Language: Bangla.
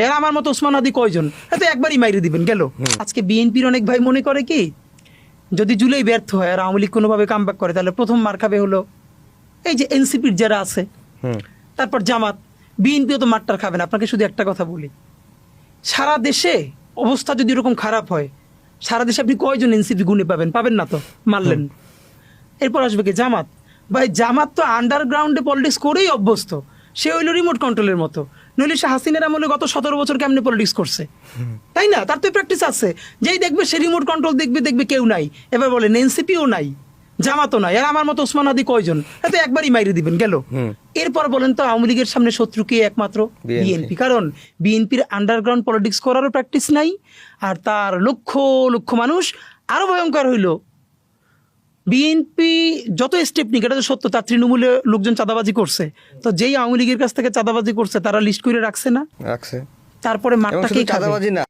এরা আমার মতো ওসমান হাদি কয়জন, এত একবারই মাইরে দিবেন গেল। আজকে বিএনপির অনেক ভাই মনে করে কি, যদি জুলাই ব্যর্থ হয় আর আওয়ামী লীগ কোনোভাবে কামব্যাক করে, তাহলে প্রথম মার খাবে হলো এই যে এনসিপির যারা আছে, তারপর জামাত। বিএনপিও তো মারটার খাবে না। আপনাকে শুধু একটা কথা বলি, সারা দেশে অবস্থা যদি এরকম খারাপ হয়, সারা দেশে আপনি কয়জন এনসিপি গুনে পাবেন? পাবেন না তো, মারলেন। এরপর আসবে কি জামাত। ভাই জামাত তো আন্ডারগ্রাউন্ডে পলিটিক্স করেই অভ্যস্ত, সে হইলো রিমোট কন্ট্রোলের মতো। নইলে সে হাসিনার আমলে গত 17 বছর কেমনে পলিটিক্স করছে, তাই না? তার তো প্র্যাকটিস আছে। যেই দেখবে সে রিমোট কন্ট্রোল দেখবে কেউ নাই। এবার বলেন এনসিপিও নাই, জামাতও নাই, আর আমার মতো ওসমান হাদি কয়জন, এত একবারই মাইরে দিবেন গেল। এরপর বলেন তো আওয়ামী লীগের সামনে শত্রু কে? একমাত্র বিএনপি। কারণ বিএনপির আন্ডারগ্রাউন্ড পলিটিক্স করারও প্র্যাকটিস নাই, আর তার লক্ষ লক্ষ মানুষ। আরো ভয়ঙ্কর হইলো, বিএনপি যত স্টেপ নিক, এটা তো সত্য, তার তৃণমূলে লোকজন চাঁদাবাজি করছে। তো যেই আওয়ামী লীগের কাছ থেকে চাঁদাবাজি করছে, তারা লিস্ট করে রাখছে না, রাখছে। তারপরে মাঠটা কে খাবে? চাঁদাবাজি না।